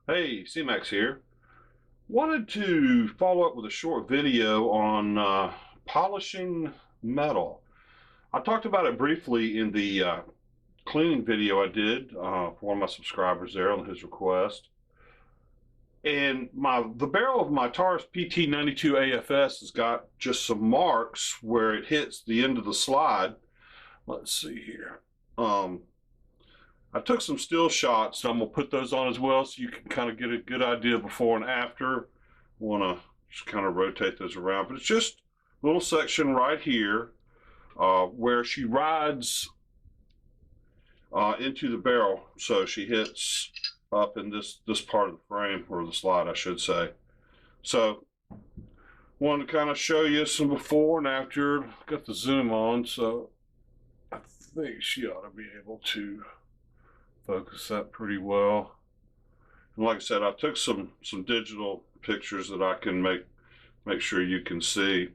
Hey, Cmax here. Wanted to follow up with a short video on polishing metal. I talked about it briefly in the cleaning video I did for one of my subscribers there on his request. And the barrel of my Taurus PT92 AFS has got just some marks where it hits the end of the slide. Let's see here. Um, I took some still shots, and I'm gonna put those on as well so you can kind of get a good idea before and after. Want to just kind of rotate those around, but it's just a little section right here where she rides into the barrel, so she hits up in this part of the frame, or the slide I should say. So wanted to kind of show you some before and after. Got the zoom on, so I think she ought to be able to focus that pretty well. And like I said, I took some digital pictures that I can make sure you can see.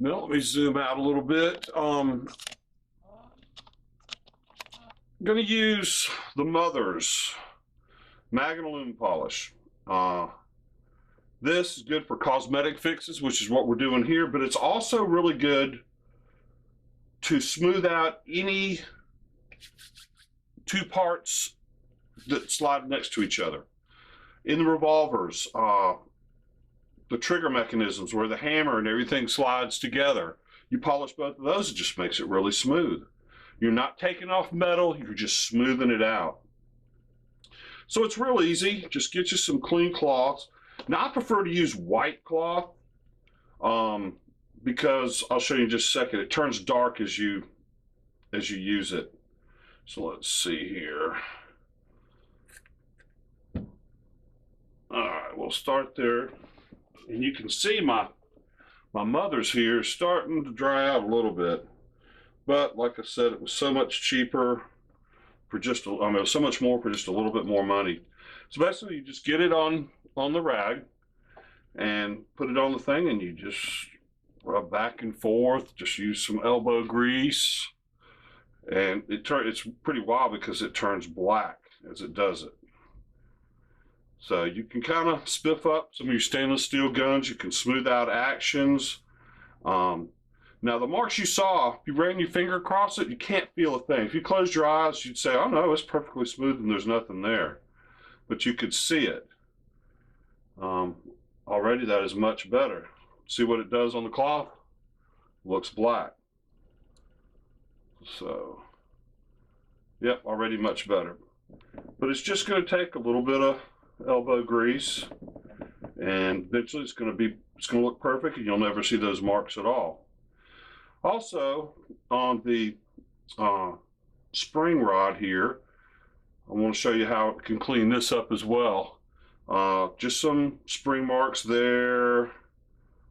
Now let me zoom out a little bit. I'm going to use the Mother's Magnolia polish. This is good for cosmetic fixes, which is what we're doing here, but it's also really good to smooth out any two parts that slide next to each other. In the revolvers, the trigger mechanisms where the hammer and everything slides together, you polish both of those, it just makes it really smooth. You're not taking off metal, you're just smoothing it out. So it's real easy. Just get you some clean cloths. Now I prefer to use white cloth because I'll show you in just a second. It turns dark as you use it. So let's see here. All right, we'll start there. And you can see my Mother's here starting to dry out a little bit. But like I said, it was so much cheaper for just, it was so much more for just a little bit more money. So basically you just get it on the rag and put it on the thing, and you just rub back and forth, just use some elbow grease. And it's pretty wild because it turns black as it does it. So you can kind of spiff up some of your stainless steel guns. You can smooth out actions. Now the marks you saw, if you ran your finger across it, you can't feel a thing. If you closed your eyes, you'd say, oh no, it's perfectly smooth and there's nothing there. But you could see it. Already that is much better. See what it does on the cloth? Looks black. So, yep, already much better. But it's just going to take a little bit of elbow grease, and eventually it's going to look perfect, and you'll never see those marks at all. Also, on the spring rod here, I want to show you how it can clean this up as well. Just some spring marks there, a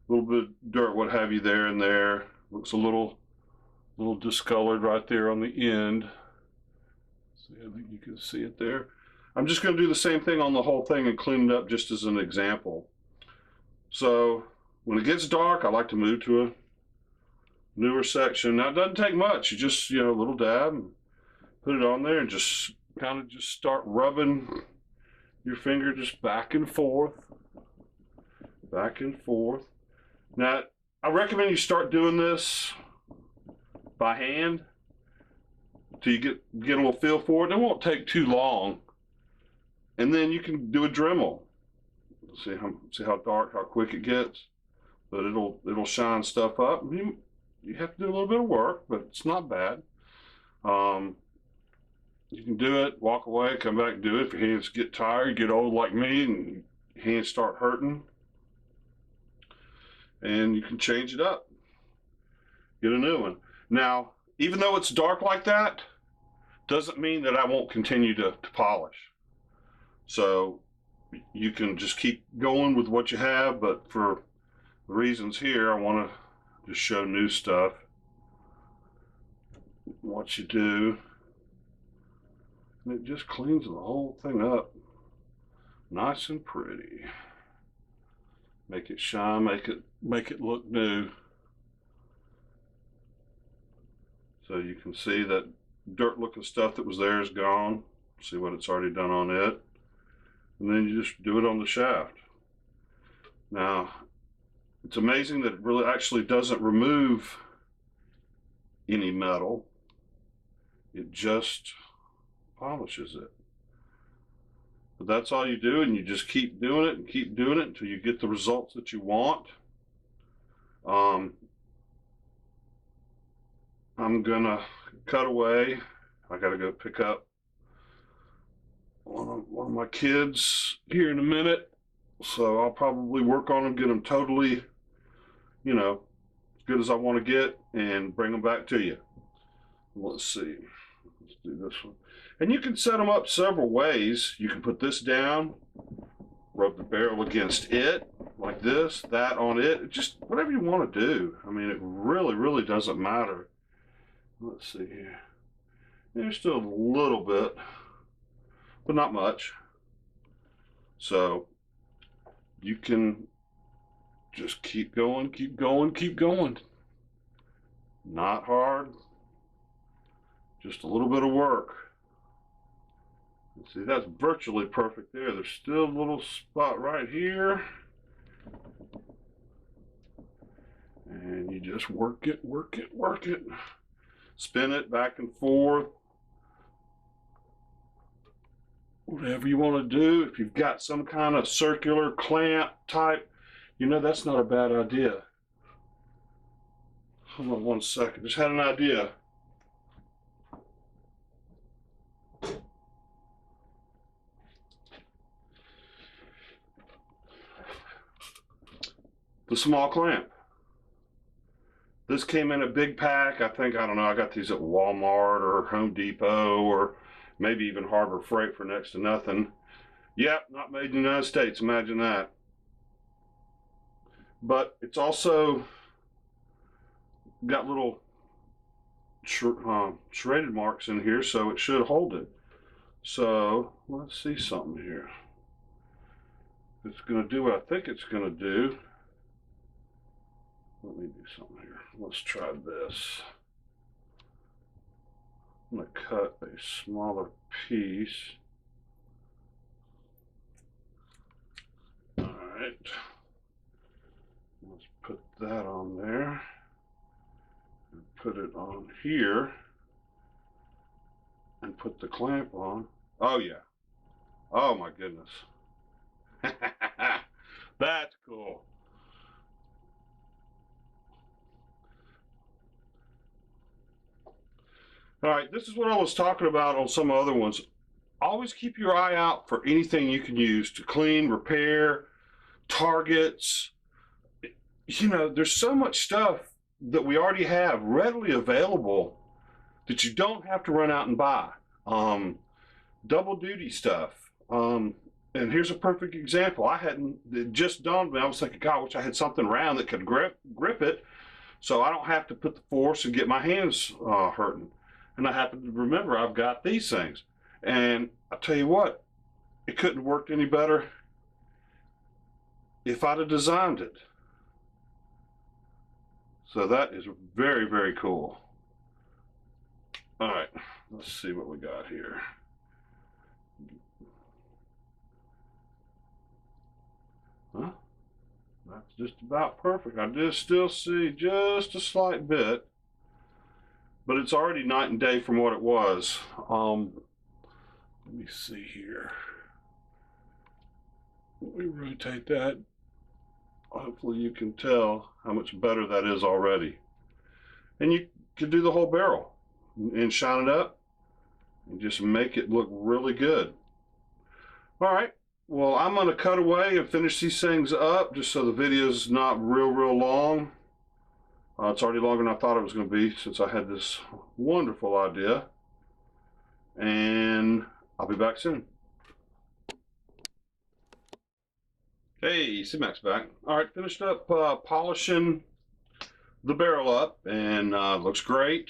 little bit of dirt, what have you, there and there. Looks a little discolored right there on the end. See, I think you can see it there. I'm just going to do the same thing on the whole thing and clean it up just as an example. So when it gets dark, I like to move to a newer section. Now it doesn't take much. You just, a little dab and put it on there and just kind of just start rubbing your finger just back and forth, back and forth. Now I recommend you start doing this by hand till you get a little feel for it. It won't take too long, and then you can do a Dremel. See how dark, how quick it gets, but it'll shine stuff up. You have to do a little bit of work, but it's not bad. You can do it, walk away, come back and do it. If your hands get tired, get old like me, and your hands start hurting, and you can change it up, get a new one. Now, even though it's dark like that, doesn't mean that I won't continue to polish. So you can just keep going with what you have, but for the reasons here, I want to just show new stuff. What you do, and it just cleans the whole thing up nice and pretty. Make it shine, make it look new. So you can see that dirt looking stuff that was there is gone. See what it's already done on it. And then you just do it on the shaft. Now, it's amazing that it really actually doesn't remove any metal. It just polishes it. But that's all you do, and you just keep doing it and keep doing it until you get the results that you want. I'm gonna cut away. I gotta go pick up one of my kids here in a minute. So I'll probably work on them, get them totally, you know, as good as I want to get, and bring them back to you. Let's see. Let's do this one. And you can set them up several ways. You can put this down, rub the barrel against it, like this, that on it. Just whatever you want to do. I mean, it really, really doesn't matter. Let's see here. There's still a little bit, but not much. So you can just keep going, keep going, keep going. Not hard. Just a little bit of work. See, that's virtually perfect there. There's still a little spot right here. And you just work it, work it, work it. Spin it back and forth. Whatever you want to do. If you've got some kind of circular clamp type, you know, that's not a bad idea. Hold on one second. Just had an idea. The small clamp. This came in a big pack. I don't know, I got these at Walmart or Home Depot or maybe even Harbor Freight for next to nothing. Yep, not made in the United States, imagine that. But it's also got little serrated marks in here, so it should hold it. So let's see something here. It's going to do what I think it's going to do. Let me do something here. Let's try this. I'm going to cut a smaller piece. All right. Let's put that on there. And put it on here. And put the clamp on. Oh, yeah. Oh, my goodness. That's cool. All right, this is what I was talking about on some other ones. Always keep your eye out for anything you can use to clean, repair, targets. You know, there's so much stuff that we already have readily available that you don't have to run out and buy. Double duty stuff. And here's a perfect example. It just dawned on me. I was thinking, God, I wish I had something round that could grip it so I don't have to put the force and get my hands hurting. And I happen to remember I've got these things. And I tell you what, it couldn't have worked any better if I'd have designed it. So that is very, very cool. All right, let's see what we got here. Huh? That's just about perfect. I just still see just a slight bit, but it's already night and day from what it was. Let me see here. Let me rotate that. Hopefully you can tell how much better that is already. And you can do the whole barrel and shine it up and just make it look really good. All right, well, I'm going to cut away and finish these things up just so the video is not real long. It's already longer than I thought it was going to be since I had this wonderful idea. And I'll be back soon. Hey, Cmax back. All right, finished up polishing the barrel up, and looks great.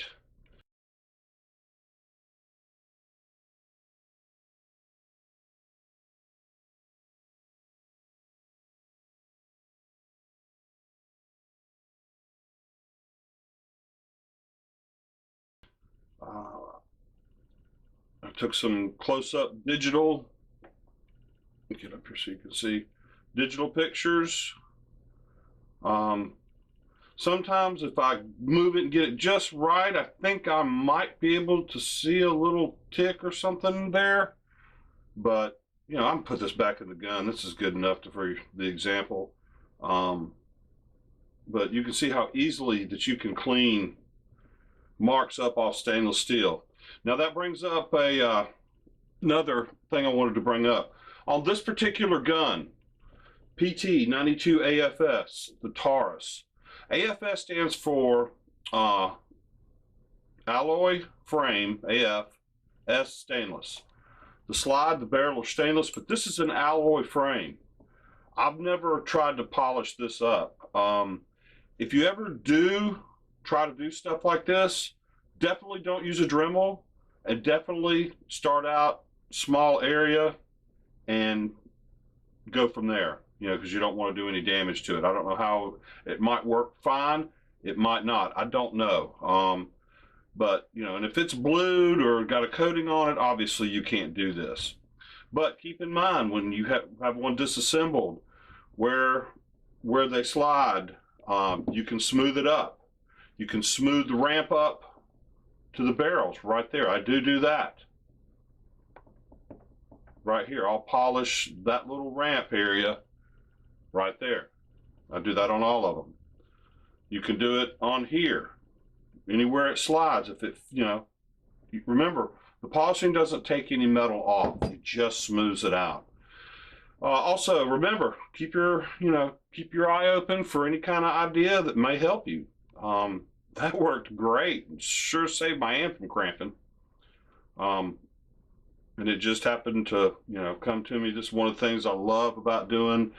Uh, I took some close-up digital. Get up here so you can see digital pictures. Um, Sometimes if I move it and get it just right, I think I might be able to see a little tick or something there. But I'm gonna put this back in the gun. This is good enough for the example. Um, but you can see how easily that you can clean marks up off stainless steel. Now that brings up another thing I wanted to bring up. On this particular gun, PT 92 AFS, the Taurus. AFS stands for uh, alloy frame, AF, S stainless. The slide, the barrel are stainless, but this is an alloy frame. I've never tried to polish this up. If you ever do try to do stuff like this, definitely don't use a Dremel, and definitely start out small area and go from there, because you don't want to do any damage to it. I don't know how it might work fine. It might not. I don't know. But, and if it's blued or got a coating on it, obviously you can't do this. But keep in mind when you have one disassembled, where they slide, you can smooth it up. You can smooth the ramp up to the barrels right there. I do that. Right here, I'll polish that little ramp area right there. I do that on all of them. You can do it on here, anywhere it slides. If it, remember, the polishing doesn't take any metal off. It just smooths it out. Also, remember, keep your eye open for any kind of idea that may help you. That worked great. Sure saved my hand from cramping. And it just happened to, come to me. This is one of the things I love about doing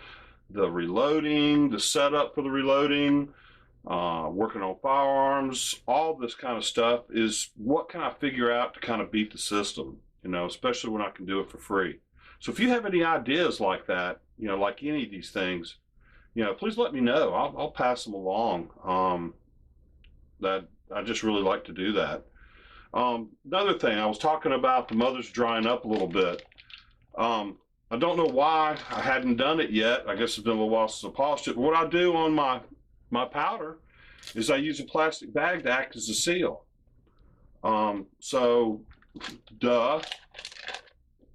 the reloading, the setup for the reloading, working on firearms, all this kind of stuff is what can I figure out to kind of beat the system, especially when I can do it for free. So if you have any ideas like that, like any of these things, please let me know. I'll pass them along. That I just really like to do that. Another thing, I was talking about the mother's drying up a little bit. I don't know why I hadn't done it yet. I guess it's been a little while since I polished it. But what I do on my powder is I use a plastic bag to act as a seal. So, do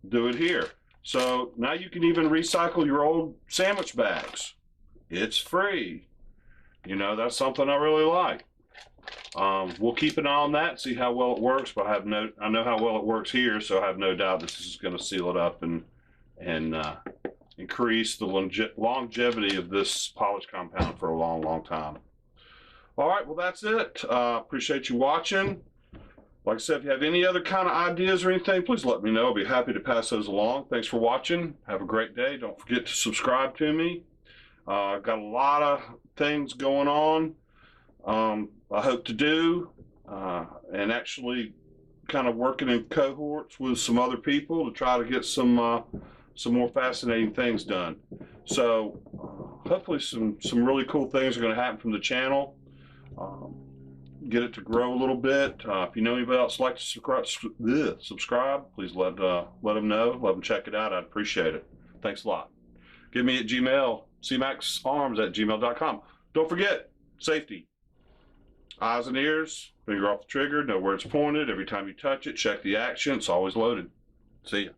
it here. So now you can even recycle your old sandwich bags. It's free. That's something I really like. We'll keep an eye on that, see how well it works, but I know how well it works here, so I have no doubt this is going to seal it up and increase the longevity of this polish compound for a long, long time. All right, well, that's it. Appreciate you watching. Like I said, if you have any other kind of ideas or anything, please let me know. I'll be happy to pass those along. Thanks for watching. Have a great day. Don't forget to subscribe to me. I've got a lot of things going on. I hope to do, and actually kind of working in cohorts with some other people to try to get some more fascinating things done. So hopefully some really cool things are going to happen from the channel. Get it to grow a little bit. If you know anybody else like to subscribe, please let them know. Let them check it out. I'd appreciate it. Thanks a lot. Give me at Gmail, cmaxarms@gmail.com. Don't forget, safety. Eyes and ears, finger off the trigger, know where it's pointed. Every time you touch it, check the action. It's always loaded. See ya.